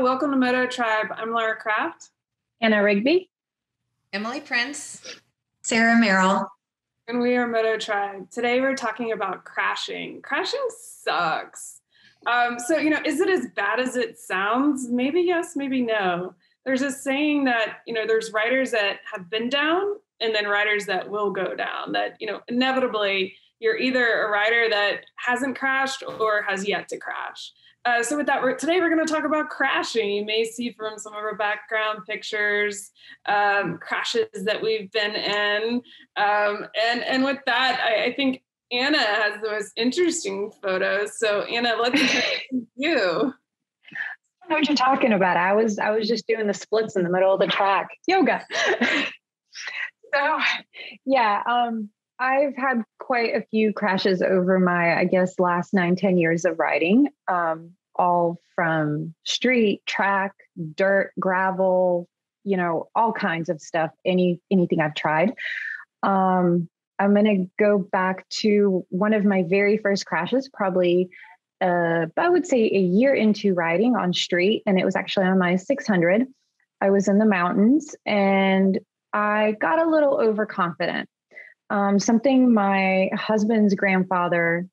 Hello, welcome to MotoTribe. I'm Laura Kraft. Anna Rigby. Emily Prince. Sarah Merrell. And we are MotoTribe. Today we're talking about crashing. Crashing sucks. Is it as bad as it sounds? Maybe yes, maybe no. There's a saying that, there's riders that have been down and then riders that will go down. That, inevitably you're either a rider that hasn't crashed or has yet to crash. So with that, today we're going to talk about crashing. You may see from some of our background pictures, crashes that we've been in. And with that, I think Anna has the most interesting photos. So Anna, let's hear from you. I don't know what you're talking about. I was just doing the splits in the middle of the track. Yoga. So yeah, I've had quite a few crashes over my, I guess, last 9-10 years of riding, all from street, track, dirt, gravel, all kinds of stuff, anything I've tried. I'm going to go back to one of my very first crashes, probably, I would say a year into riding on street, and it was actually on my 600. I was in the mountains and I got a little overconfident. Something my husband's grandfather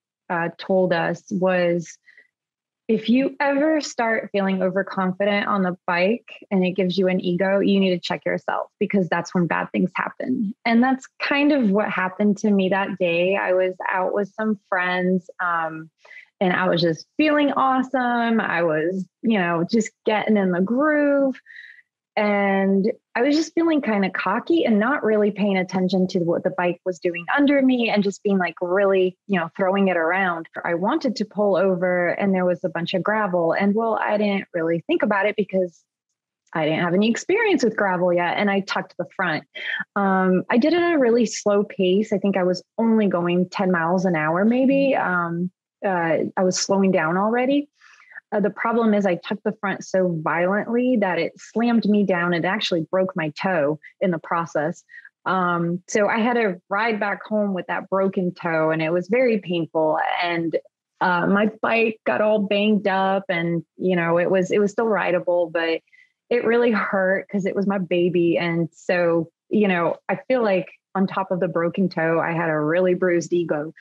told us was, if you ever start feeling overconfident on the bike and it gives you an ego, you need to check yourself, because that's when bad things happen. And that's kind of what happened to me that day. I was out with some friends and I was just feeling awesome. I was, just getting in the groove. And I was just feeling kind of cocky and not really paying attention to what the bike was doing under me and just being like really, throwing it around. I wanted to pull over and there was a bunch of gravel. And I didn't really think about it because I didn't have any experience with gravel yet. And I tucked the front. I did it at a really slow pace. I think I was only going 10 miles an hour, maybe. I was slowing down already. The problem is I took the front so violently that it slammed me down and actually broke my toe in the process. So I had to ride back home with that broken toe, and it was very painful. And my bike got all banged up, and it was still rideable, but it really hurt because it was my baby. And so I feel like on top of the broken toe, I had a really bruised ego.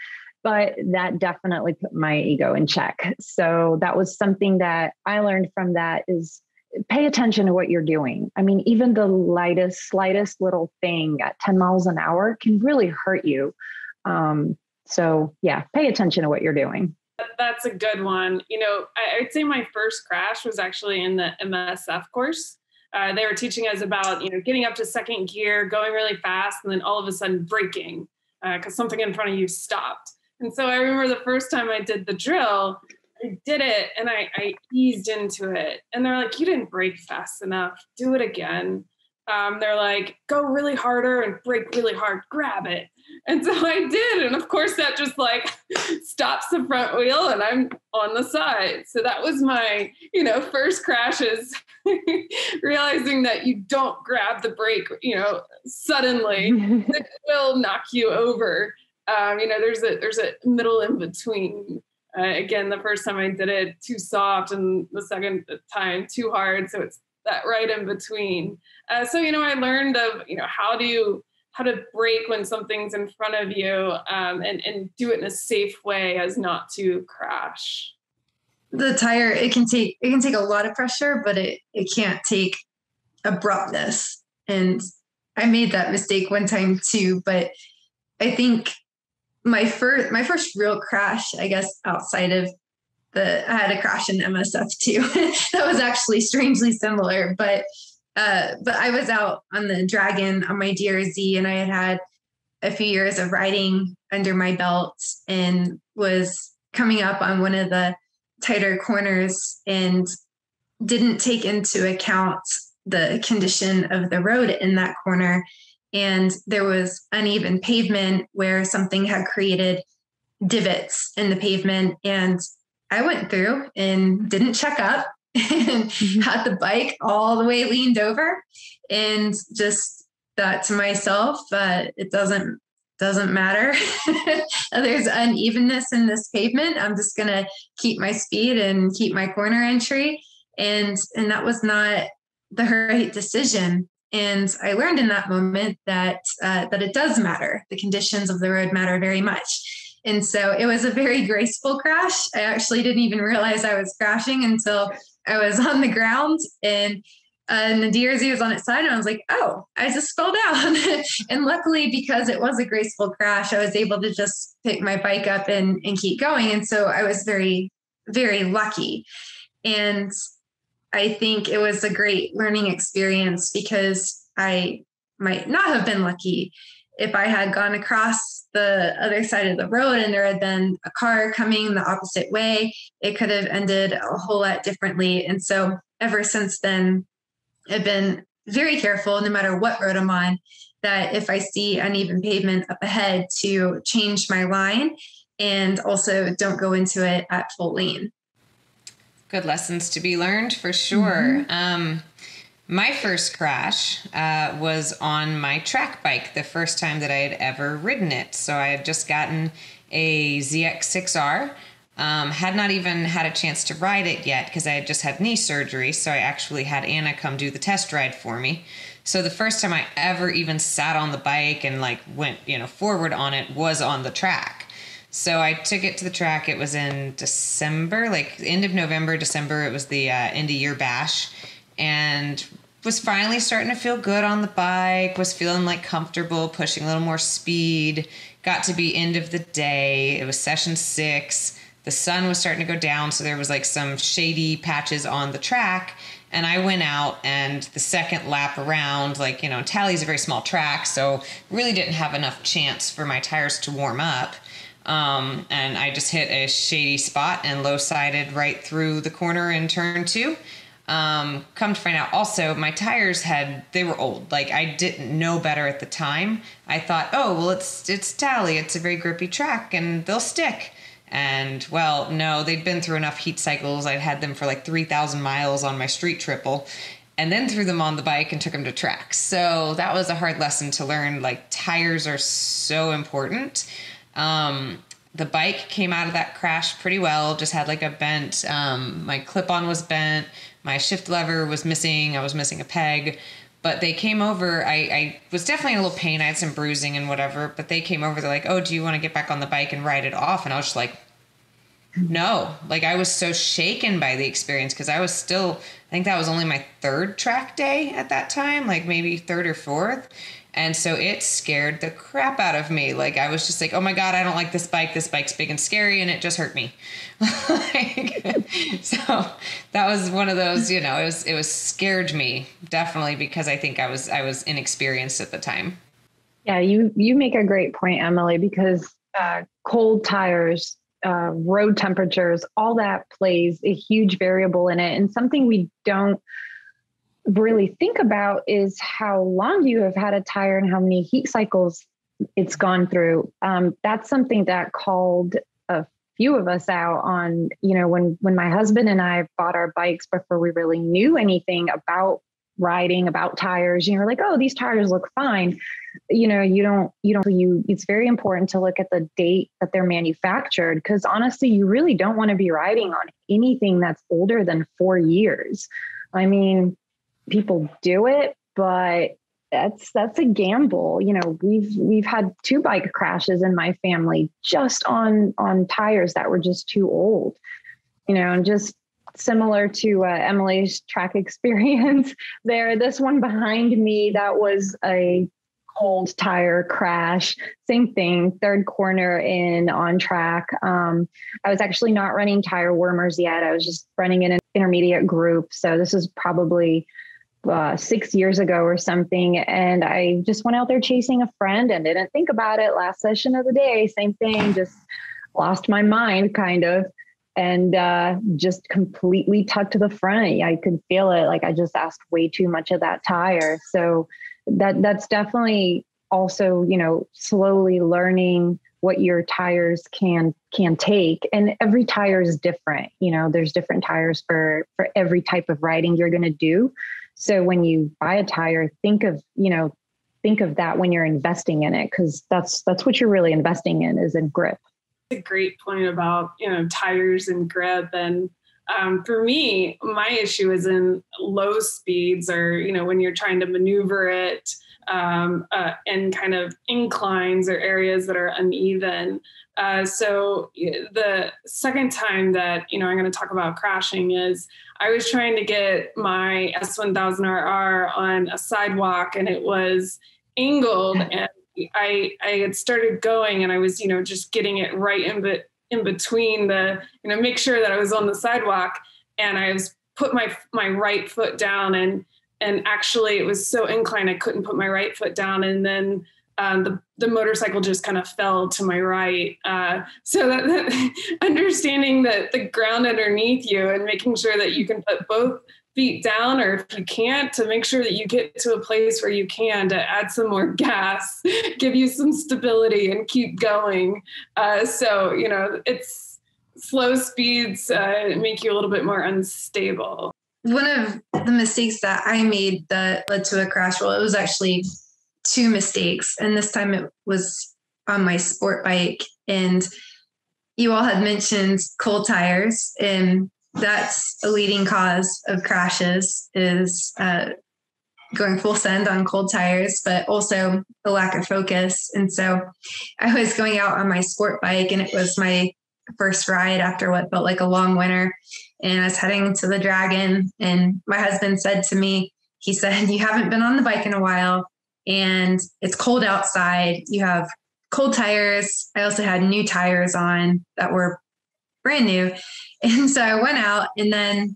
But that definitely put my ego in check. So that was something that I learned from that is pay attention to what you're doing. I mean, even the slightest little thing at 10 miles an hour can really hurt you. So yeah, pay attention to what you're doing. That's a good one. I'd say my first crash was actually in the MSF course. They were teaching us about, getting up to second gear, going really fast, and then all of a sudden braking because something in front of you stopped. And so I remember the first time I did the drill, I did it and I eased into it. And they're like, you didn't brake fast enough. Do it again. They're like, go really harder and brake really hard, grab it. And so I did. And of course that just stops the front wheel and I'm on the side. So that was my, first crashes, realizing that you don't grab the brake, suddenly. It will knock you over. There's a middle in between. Again, the first time I did it too soft, and the second time too hard. So it's that right in between. I learned of how to brake when something's in front of you, and do it in a safe way as not to crash. The tire, it can take a lot of pressure, but it can't take abruptness. And I made that mistake one time too. But I think my first real crash, I guess, outside of I had a crash in MSF too. That was actually strangely similar, but I was out on the Dragon on my DRZ, and I had a few years of riding under my belt and was coming up on one of the tighter corners and didn't take into account the condition of the road in that corner. And there was uneven pavement where something had created divots in the pavement. And I went through and didn't check up and had the bike all the way leaned over and just thought to myself, it doesn't matter. There's unevenness in this pavement. I'm just going to keep my speed and keep my corner entry. And that was not the right decision. And I learned in that moment that it does matter. The conditions of the road matter very much. And so it was a very graceful crash. I actually didn't even realize I was crashing until I was on the ground, and the DRZ was on its side, and I was like, oh, I just fell down. And luckily, because it was a graceful crash, I was able to just pick my bike up and keep going. And so I was very, very lucky. And I think it was a great learning experience, because I might not have been lucky if I had gone across the other side of the road and there had been a car coming the opposite way. It could have ended a whole lot differently. And so ever since then, I've been very careful, no matter what road I'm on, that if I see uneven pavement up ahead, to change my line, and also don't go into it at full lean. Good lessons to be learned for sure. My first crash was on my track bike, the first time that I had ever ridden it. So I had just gotten a ZX6R. Had not even had a chance to ride it yet because I had just had knee surgery. So I actually had Anna come do the test ride for me. So the first time I ever even sat on the bike and like went, forward on it was on the track. So I took it to the track. It was in December, like end of November, December. It was the end of year bash, and was finally starting to feel good on the bike, was feeling like comfortable, pushing a little more speed. Got to be end of the day. It was session 6. The sun was starting to go down, so there was like some shady patches on the track. And I went out, and the second lap around, Tally's a very small track, so really didn't have enough chance for my tires to warm up. And I just hit a shady spot and low-sided right through the corner in turn 2. Come to find out also, my tires they were old. Like, I didn't know better at the time. I thought, oh, well, it's Tally. It's a very grippy track and they'll stick. And well, no, they'd been through enough heat cycles. I'd had them for like 3,000 miles on my street triple, and then threw them on the bike and took them to track. So that was a hard lesson to learn. Like, tires are so important. The bike came out of that crash pretty well, just had like a bent, my clip-on was bent, my shift lever was missing, I was missing a peg, but they came over, I was definitely in a little pain, I had some bruising and whatever, but they came over, they're like, oh, do you want to get back on the bike and ride it off? And I was just like, no. Like, I was so shaken by the experience, because I was still, I think that was only my 3rd track day at that time, like maybe 3rd or 4th. And so it scared the crap out of me. Like, I was just like, oh my God, I don't like this bike. This bike's big and scary, and it just hurt me. So that was one of those, it was scared me, definitely, because I think I was inexperienced at the time. Yeah, you make a great point, Emily, because cold tires, road temperatures, all that plays a huge variable in it. And something we don't really think about is how long you have had a tire and how many heat cycles it's gone through. That's something that called a few of us out on, when my husband and I bought our bikes before we really knew anything about riding, about tires. You're like, oh, these tires look fine. It's very important to look at the date that they're manufactured, because honestly, you really don't want to be riding on anything that's older than 4 years. I mean, people do it, but that's a gamble. We've had 2 bike crashes in my family just on tires that were just too old, and just similar to Emily's track experience there. This one behind me, that was a cold tire crash. Same thing, 3rd corner in on track. I was actually not running tire warmers yet. I was just running in an intermediate group. So this is probably 6 years ago or something. And I just went out there chasing a friend and didn't think about it. Last session of the day, same thing, just lost my mind kind of, and just completely tucked to the front. I could feel it. Like, I just asked way too much of that tire. So that's definitely also, slowly learning what your tires can take. And every tire is different. There's different tires for every type of riding you're going to do. So when you buy a tire, think of that when you're investing in it, because that's what you're really investing in, is in grip. A great point about, tires and grip. And For me, my issue is in low speeds, or, when you're trying to maneuver it in kind of inclines or areas that are uneven. So the second time that, I'm going to talk about crashing is I was trying to get my S1000RR on a sidewalk, and it was angled, and I had started going, and I was, just getting it right in between the, make sure that I was on the sidewalk, and I was put my right foot down, and actually it was so inclined I couldn't put my right foot down, and then the motorcycle just kind of fell to my right. So that understanding that the ground underneath you and making sure that you can put both feet down, or if you can't, to make sure that you get to a place where you can to add some more gas, give you some stability and keep going. So, it's slow speeds make you a little bit more unstable. One of the mistakes that I made that led to a crash, well, it was actually two mistakes. And this time it was on my sport bike. And you all had mentioned cold tires, and that's a leading cause of crashes, is going full send on cold tires, but also a lack of focus. And so I was going out on my sport bike, and it was my first ride after what felt like a long winter. And I was heading to the Dragon, and my husband said to me, he said, "You haven't been on the bike in a while, and it's cold outside. You have cold tires." I also had new tires on that were brand new. And so I went out, and then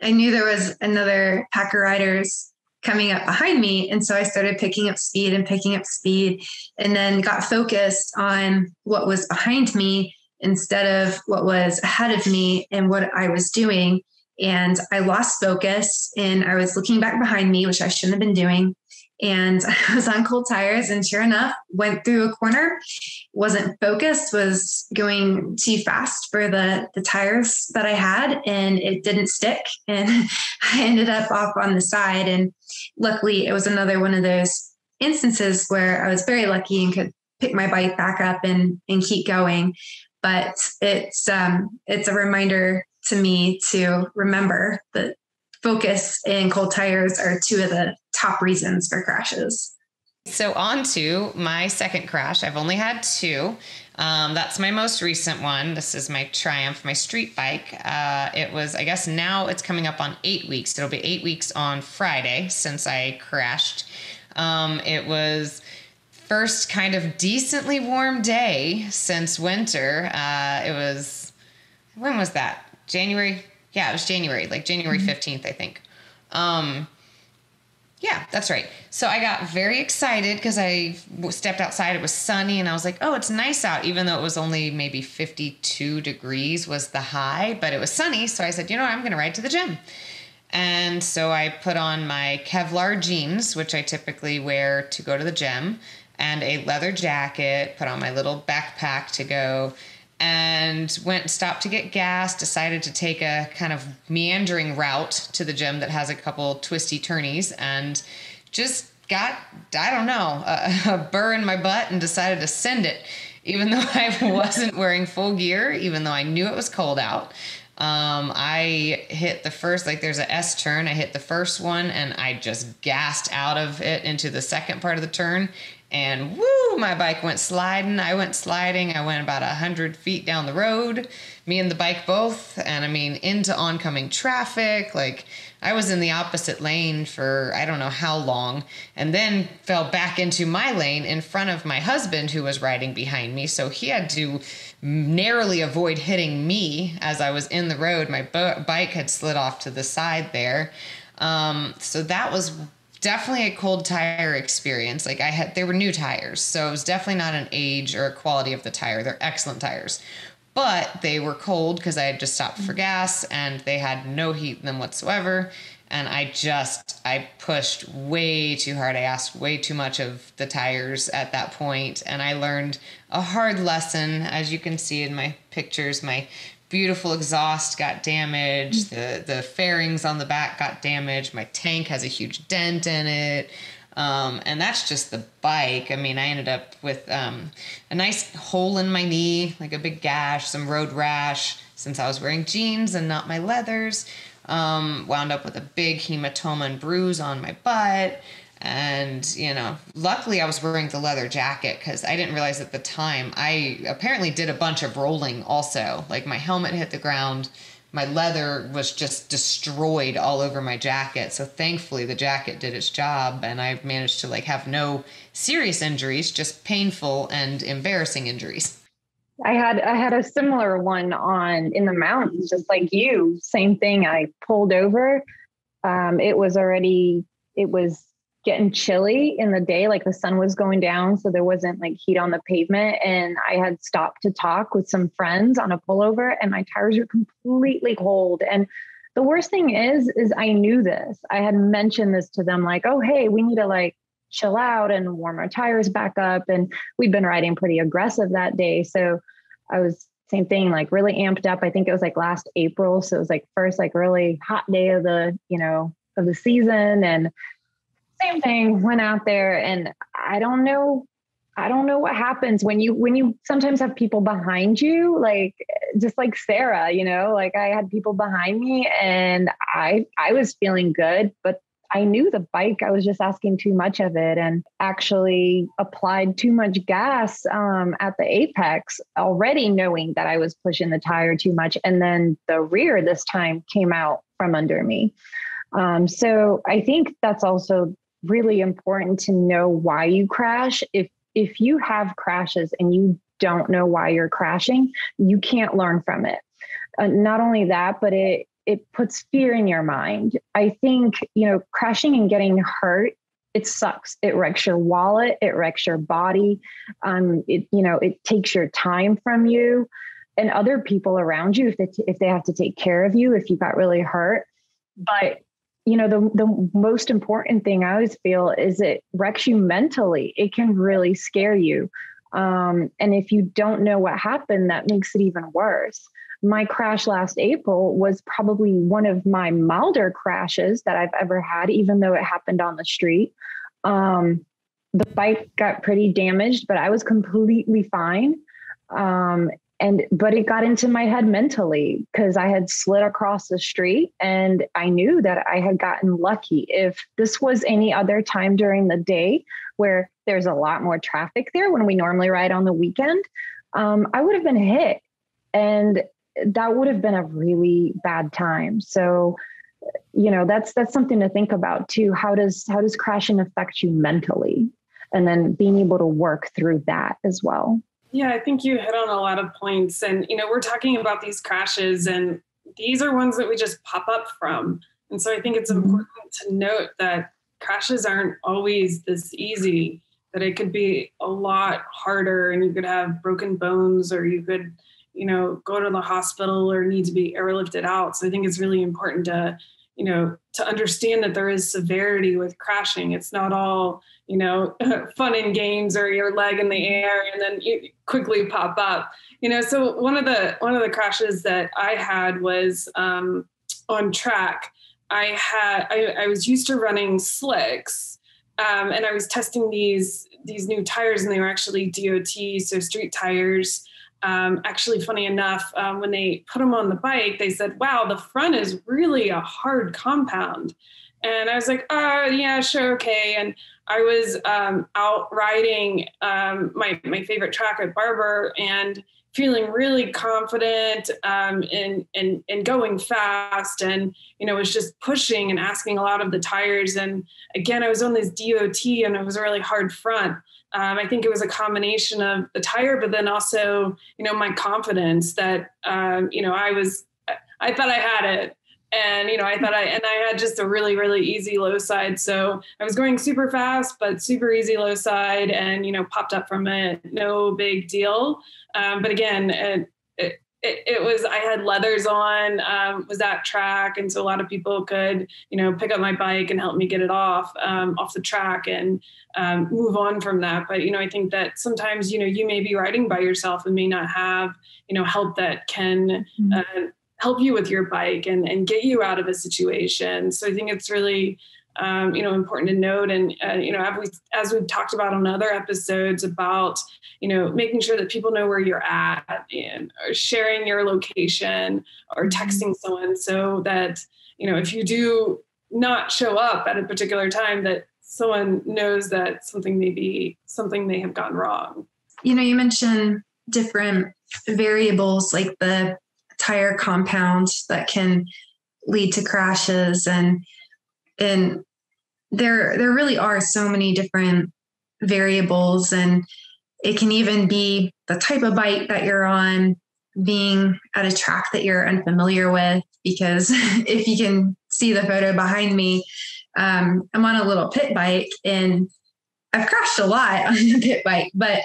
I knew there was another pack of riders coming up behind me. And so I started picking up speed, and then got focused on what was behind me instead of what was ahead of me and what I was doing. And I lost focus, and I was looking back behind me, which I shouldn't have been doing. And I was on cold tires, and sure enough, went through a corner, wasn't focused, was going too fast for the tires that I had, and it didn't stick. And I ended up off on the side. And luckily, it was another one of those instances where I was very lucky and could pick my bike back up and keep going. But it's a reminder to me to remember that focus and cold tires are two of the top reasons for crashes. So on to my second crash. I've only had two. That's my most recent one. This is my Triumph, my street bike. It was, I guess now it's coming up on 8 weeks. It'll be 8 weeks on Friday since I crashed. It was first kind of decently warm day since winter. It was, when was that? January? Yeah, it was January, like January 15th, I think. Yeah, that's right. So I got very excited because I stepped outside. It was sunny, and I was like, oh, it's nice out, even though it was only maybe 52 degrees was the high, but it was sunny. So I said, I'm going to ride to the gym. And so I put on my Kevlar jeans, which I typically wear to go to the gym, and a leather jacket, put on my little backpack to go, and stopped to get gas, decided to take a kind of meandering route to the gym that has a couple twisty turnies, and just got, I don't know, a burr in my butt and decided to send it, even though I wasn't wearing full gear, even though I knew it was cold out. I hit the first, there's a S turn. I hit the first one, and I just gassed out of it into the second part of the turn. And woo, my bike went sliding. I went sliding. I went about 100 feet down the road, me and the bike both. And I mean, into oncoming traffic. I was in the opposite lane for I don't know how long, and then fell back into my lane in front of my husband, who was riding behind me. So he had to narrowly avoid hitting me as I was in the road. My bike had slid off to the side there. So that was definitely a cold tire experience. They were new tires, so it was definitely not an age or a quality of the tire. They're excellent tires, but they were cold because I had just stopped for gas, and they had no heat in them whatsoever. And I pushed way too hard. I asked way too much of the tires at that point, and I learned a hard lesson. As you can see in my pictures, my beautiful exhaust got damaged. The fairings on the back got damaged. My tank has a huge dent in it. And that's just the bike. I mean, I ended up with a nice hole in my knee, like a big gash, some road rash, since I was wearing jeans and not my leathers. Wound up with a big hematoma and bruise on my butt. And, you know, luckily I was wearing the leather jacket because I didn't realize at the time I apparently did a bunch of rolling also. Like my helmet hit the ground. My leather was just destroyed all over my jacket. So thankfully the jacket did its job and I managed to like have no serious injuries, just painful and embarrassing injuries. I had a similar one on in the mountains, just like you. Same thing. I pulled over. It was getting chilly in the day, like the sun was going down, so there wasn't like heat on the pavement. And I had stopped to talk with some friends on a pullover, and my tires were completely cold. And the worst thing is I knew this. I had mentioned this to them, like, oh, hey, we need to like chill out and warm our tires back up. And we'd been riding pretty aggressive that day. So I was same thing, like really amped up. I think it was like last April. So it was like first, like really hot day of the, of the season. And same thing, went out there, and I don't know what happens when you sometimes have people behind you, like just like Sarah, like I had people behind me and I was feeling good, but I knew the bike, I was just asking too much of it and actually applied too much gas at the apex, already knowing that I was pushing the tire too much. And then the rear this time came out from under me. So I think that's also really important to know why you crash. If you have crashes and you don't know why you're crashing, you can't learn from it. Not only that, but it puts fear in your mind. I think, crashing and getting hurt, it sucks. It wrecks your wallet. It wrecks your body. It takes your time from you and other people around you if they have to take care of you, if you got really hurt. But the most important thing I always feel is it wrecks you mentally. It can really scare you. And if you don't know what happened, that makes it even worse. My crash last April was probably one of my milder crashes that I've ever had, even though it happened on the street. The bike got pretty damaged, but I was completely fine. But it got into my head mentally because I had slid across the street and I knew that I had gotten lucky. If this was any other time during the day where there's a lot more traffic there when we normally ride on the weekend, I would have been hit and that would have been a really bad time. So, that's something to think about too. How does crashing affect you mentally? And then being able to work through that as well. Yeah, I think you hit on a lot of points. And, we're talking about these crashes and these are ones that we just pop up from. And so I think it's important to note that crashes aren't always this easy, that it could be a lot harder and you could have broken bones or you could, go to the hospital or need to be airlifted out. So I think it's really important to understand that there is severity with crashing. It's not all, fun and games or your leg in the air and then you quickly pop up. So one of the crashes that I had was on track. I was used to running slicks and I was testing these new tires and they were actually DOT, so street tires. Actually, funny enough, when they put them on the bike, they said, wow, the front is really a hard compound. And I was like, yeah, sure. Okay. And I was out riding my favorite track at Barber and feeling really confident and going fast and, was just pushing and asking a lot of the tires. And again, I was on this DOT and it was a really hard front. I think it was a combination of the tire, but then also, my confidence that, I thought I had it. And, I had just a really, really easy low side. So I was going super fast, but super easy low side and, popped up from it. No big deal. But again, it was, I had leathers on, was that track. And so a lot of people could, pick up my bike and help me get it off the track and move on from that. But, I think that sometimes, you may be riding by yourself and may not have, help that can help you with your bike and get you out of a situation. So I think it's really important to note. And, as we've talked about on other episodes about, making sure that people know where you're at and or sharing your location or texting someone so that, if you do not show up at a particular time, that someone knows that something may have gone wrong. You mentioned different variables like the tire compound that can lead to crashes, and there really are so many different variables, and it can even be the type of bike that you're on, being at a track that you're unfamiliar with, because if you can see the photo behind me, I'm on a little pit bike, and I've crashed a lot on the pit bike, but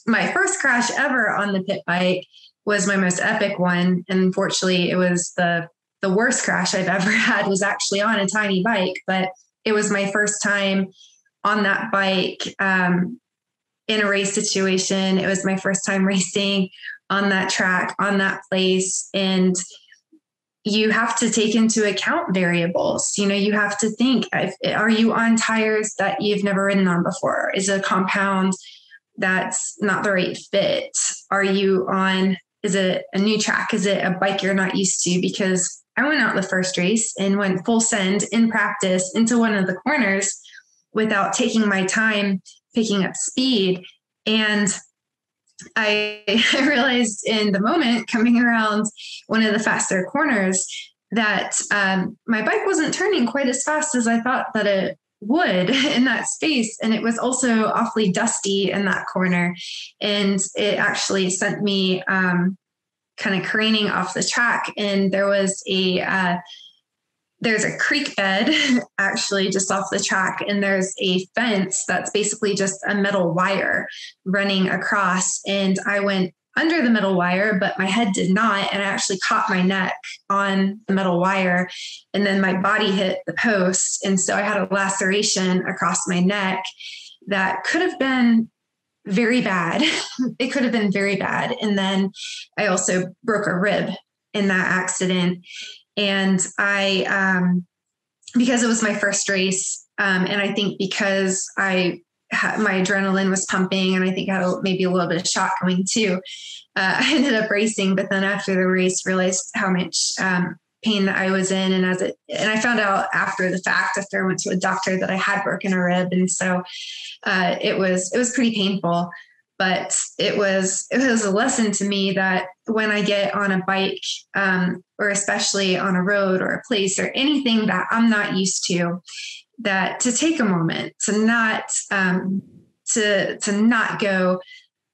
my first crash ever on the pit bike was my most epic one. And unfortunately, it was the worst crash I've ever had, was actually on a tiny bike, but it was my first time on that bike in a race situation. It was my first time racing on that track, on that place. And you have to take into account variables. You have to think, are you on tires that you've never ridden on before? Is it a compound that's not the right fit? Is it a new track? Is it a bike you're not used to? Because I went out the first race and went full send in practice into one of the corners without taking my time picking up speed. And I realized in the moment coming around one of the faster corners that my bike wasn't turning quite as fast as I thought that it would in that space. And it was also awfully dusty in that corner. And it actually sent me kind of careening off the track. And there's a creek bed actually just off the track. And there's a fence that's basically just a metal wire running across. And I went under the metal wire, but my head did not. And I actually caught my neck on the metal wire, and then my body hit the post. And so I had a laceration across my neck that could have been very bad. It could have been very bad. And then I also broke a rib in that accident. And because it was my first race, and I think because my adrenaline was pumping, and I think I had maybe a little bit of shock going too, I ended up racing. But then after the race, realized how much pain that I was in, and I found out after the fact, after I went to a doctor, that I had broken a rib, and so it was pretty painful. But it was a lesson to me that when I get on a bike, or especially on a road or a place or anything that I'm not used to, that to take a moment to not go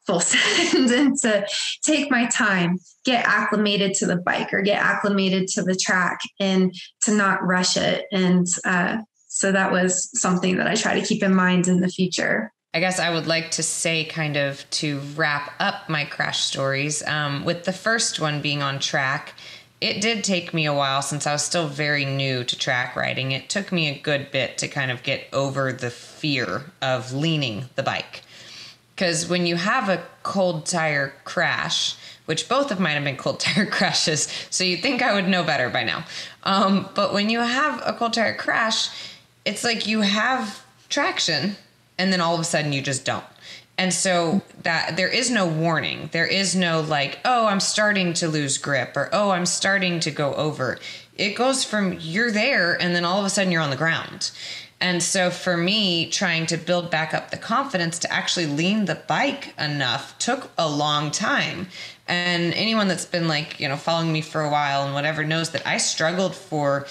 full send, and to take my time, get acclimated to the bike or get acclimated to the track, and to not rush it. And so that was something that I try to keep in mind in the future. I guess I would like to say, kind of to wrap up my crash stories, with the first one being on track, it did take me a while, since I was still very new to track riding. It took me a good bit to kind of get over the fear of leaning the bike. Because when you have a cold tire crash, which both of mine have been cold tire crashes, so you'd think I would know better by now. But when you have a cold tire crash, it's like you have traction, and then all of a sudden you just don't. And so that there is no warning. There is no like, oh, I'm starting to lose grip, or, oh, I'm starting to go over. It goes from you're there, and then all of a sudden you're on the ground. And so for me, trying to build back up the confidence to actually lean the bike enough took a long time. And anyone that's been following me for a while and whatever knows that I struggled for,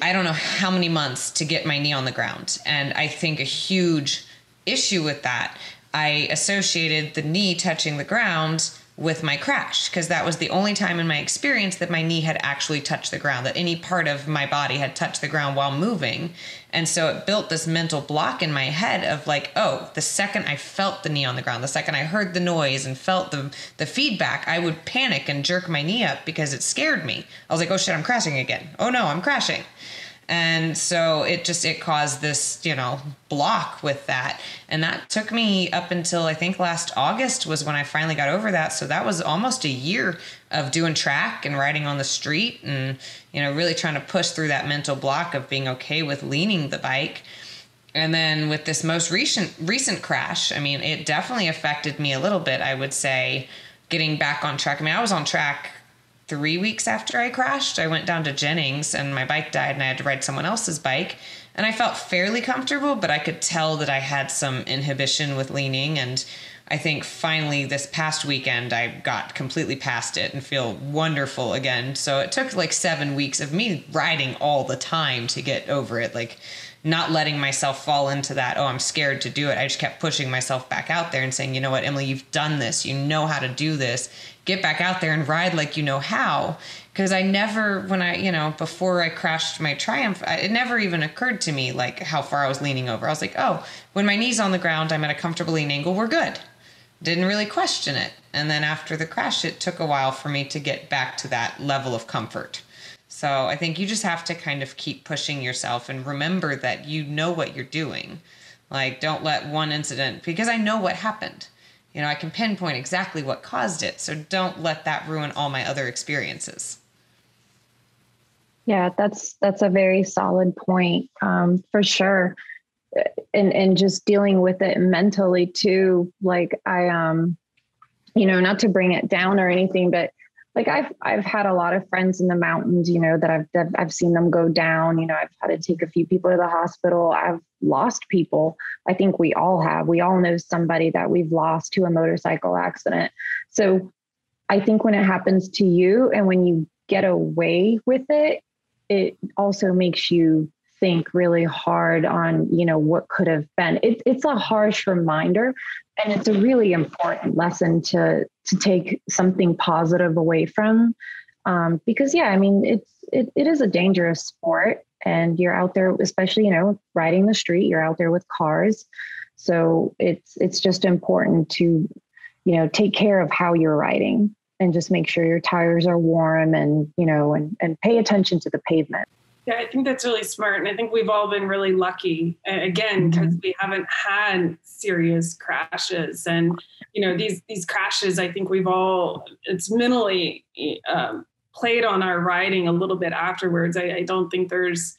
I don't know how many months to get my knee on the ground. And I think a huge issue with that, I associated the knee touching the ground with my crash, because that was the only time in my experience that my knee had actually touched the ground, that any part of my body had touched the ground while moving. And so it built this mental block in my head of like, oh, the second I felt the knee on the ground, the second I heard the noise and felt the feedback, I would panic and jerk my knee up because it scared me. I was like, oh shit, I'm crashing again. Oh no, I'm crashing. And so it caused this, block with that. And that took me up until I think last August was when I finally got over that. So that was almost a year of doing track and riding on the street and, really trying to push through that mental block of being okay with leaning the bike. And then with this most recent crash, I mean, it definitely affected me a little bit, I would say, getting back on track. I mean, I was on track 3 weeks after I crashed. I went down to Jennings and my bike died and I had to ride someone else's bike. And I felt fairly comfortable, but I could tell that I had some inhibition with leaning. And I think finally this past weekend, I got completely past it and feel wonderful again. So it took like 7 weeks of me riding all the time to get over it. Like not letting myself fall into that, oh, I'm scared to do it. I just kept pushing myself back out there and saying, you know what, Emily, you've done this. You know how to do this. Get back out there and ride like you know how. Because I never, before I crashed my Triumph, it never even occurred to me like how far I was leaning over. I was like, oh, when my knee's on the ground, I'm at a comfortable lean angle, we're good. Didn't really question it. And then after the crash, it took a while for me to get back to that level of comfort. So I think you just have to kind of keep pushing yourself and remember that you know what you're doing. Like, don't let one incident, because I know what happened. I can pinpoint exactly what caused it. So don't let that ruin all my other experiences. Yeah, that's a very solid point, for sure. And just dealing with it mentally too. Like not to bring it down or anything, but like I've had a lot of friends in the mountains, that I've seen them go down. I've had to take a few people to the hospital. I've lost people. I think we all have. We all know somebody that we've lost to a motorcycle accident. So I think when it happens to you and when you get away with it, it also makes you think really hard on, what could have been. It's a harsh reminder, and it's a really important lesson to take something positive away from. Because it is a dangerous sport, and you're out there, especially, riding the street, you're out there with cars. So it's just important to, take care of how you're riding and just make sure your tires are warm and, and pay attention to the pavement. Yeah, I think that's really smart. And I think we've all been really lucky, again, because we haven't had serious crashes. And, these crashes, I think it's mentally played on our riding a little bit afterwards. I don't think there's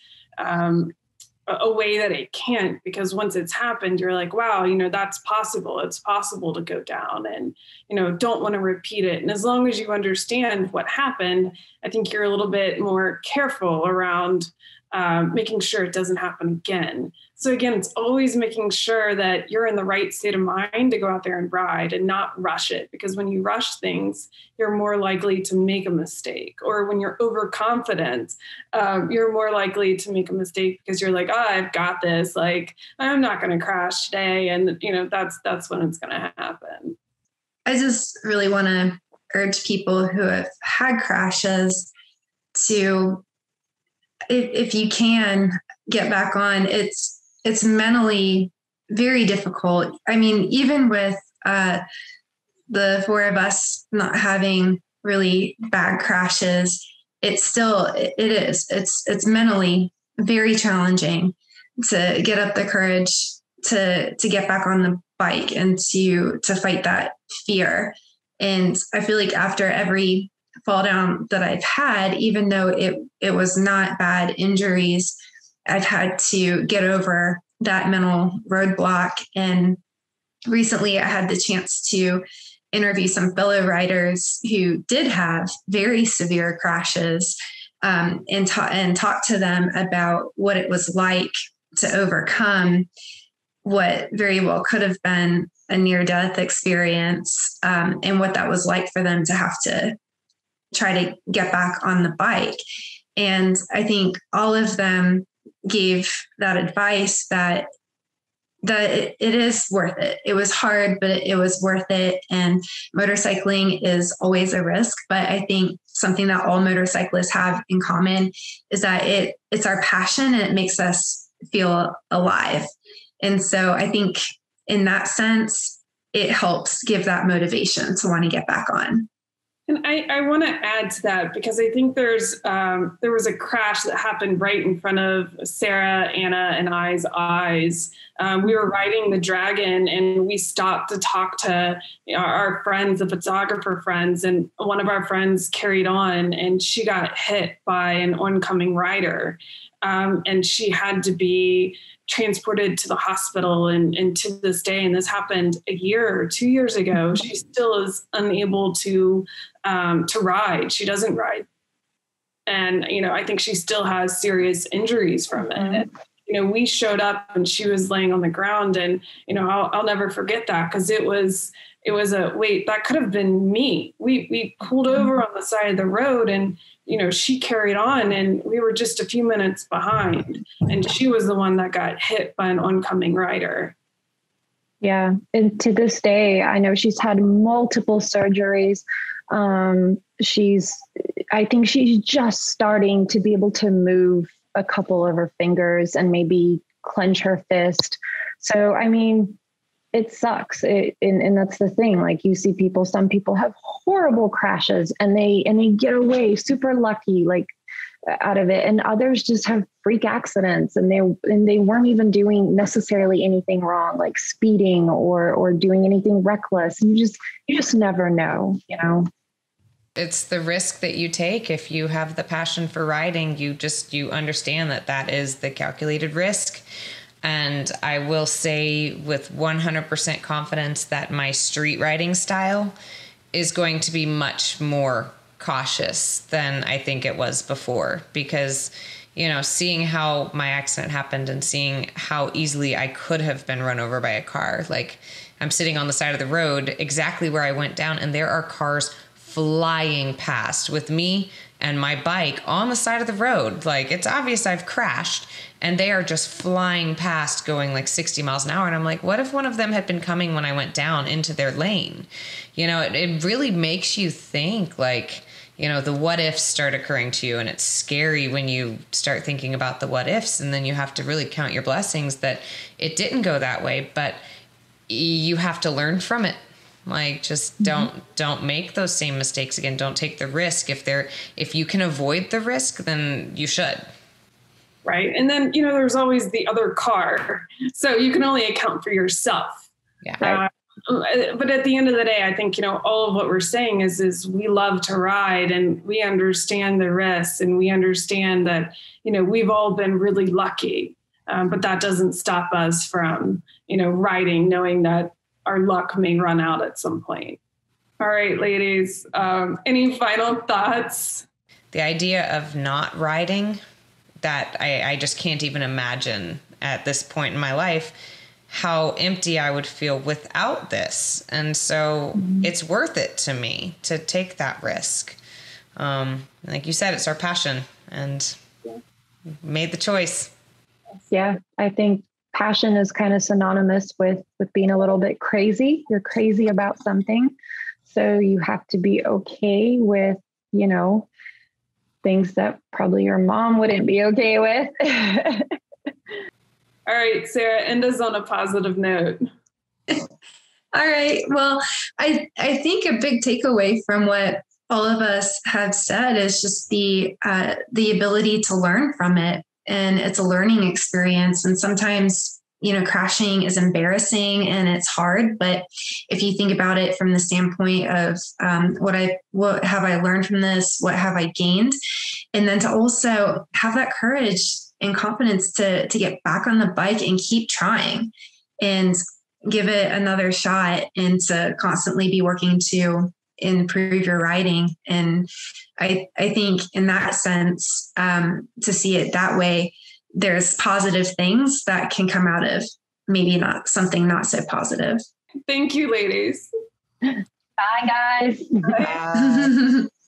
a way that it can't, because once it's happened, you're like, wow, that's possible. It's possible to go down and, don't want to repeat it. And as long as you understand what happened, I think you're a little bit more careful around making sure it doesn't happen again. So again, it's always making sure that you're in the right state of mind to go out there and ride and not rush it. Because when you rush things, you're more likely to make a mistake. Or when you're overconfident, you're more likely to make a mistake because you're like, oh, I've got this. Like, I'm not going to crash today. And, that's when it's going to happen. I just really want to urge people who have had crashes to, if you can, get back on. It's mentally very difficult. I mean, even with the four of us not having really bad crashes, it's mentally very challenging to get up the courage to get back on the bike and to fight that fear. And I feel like after every fall down that I've had, even though it was not bad injuries, I've had to get over that mental roadblock. And recently I had the chance to interview some fellow riders who did have very severe crashes, and talk to them about what it was like to overcome what very well could have been a near-death experience, and what that was like for them to have to try to get back on the bike. And I think all of them gave that advice that it is worth it. It was hard, but it was worth it. And motorcycling is always a risk. But I think something that all motorcyclists have in common is that it's our passion, and it makes us feel alive. And so I think in that sense, it helps give that motivation to want to get back on. And I want to add to that because I think there was a crash that happened right in front of Sarah, Anna, and I's eyes. We were riding the Dragon and we stopped to talk to our friends, the photographer friends, and one of our friends carried on and she got hit by an oncoming rider. And she had to be transported to the hospital, and to this day, and this happened a year or 2 years ago, she still is unable to ride. She doesn't ride. And, I think she still has serious injuries from it. We showed up and she was laying on the ground, and, I'll never forget that because it was wait, that could have been me. We pulled over on the side of the road and, she carried on and we were just a few minutes behind, and she was the one that got hit by an oncoming rider. Yeah. And to this day, I know she's had multiple surgeries. I think she's just starting to be able to move a couple of her fingers and maybe clench her fist. So, I mean, it sucks. And that's the thing. Like, you see some people have horrible crashes and they get away super lucky, like, out of it. And others just have freak accidents and they weren't even doing necessarily anything wrong, like speeding or doing anything reckless. You just never know, It's the risk that you take. If you have the passion for riding, you understand that is the calculated risk. And I will say with 100% confidence that my street riding style is going to be much more cautious than I think it was before, because, seeing how my accident happened and seeing how easily I could have been run over by a car. Like, I'm sitting on the side of the road exactly where I went down, and there are cars flying past with me and my bike on the side of the road. Like, it's obvious I've crashed and they are just flying past going like 60 miles an hour. And I'm like, what if one of them had been coming when I went down into their lane? It really makes you think, like, the what ifs start occurring to you. And it's scary when you start thinking about the what ifs, and then you have to really count your blessings that it didn't go that way, but you have to learn from it. Like, just don't make those same mistakes again. Don't take the risk. If you can avoid the risk, then you should. Right. And then, there's always the other car. So you can only account for yourself. Yeah. But at the end of the day, I think, all of what we're saying is we love to ride and we understand the risks, and we understand that, we've all been really lucky. But that doesn't stop us from, riding, knowing that our luck may run out at some point. All right, ladies, any final thoughts? The idea of not riding, that I just can't even imagine at this point in my life how empty I would feel without this. And so it's worth it to me to take that risk. Like you said, it's our passion, and made the choice. Yeah, I think passion is kind of synonymous with being a little bit crazy. You're crazy about something. So you have to be okay with, things that probably your mom wouldn't be okay with. All right, Sarah, end us on a positive note. All right. Well, I think a big takeaway from what all of us have said is just the ability to learn from it. And it's a learning experience. And sometimes, crashing is embarrassing and it's hard. But if you think about it from the standpoint of what have I learned from this? What have I gained? And then to also have that courage and confidence to get back on the bike and keep trying and give it another shot, and to constantly be working to improve your riding. And I think in that sense, to see it that way, there's positive things that can come out of maybe not something not so positive. Thank you, ladies. Bye, guys. Bye.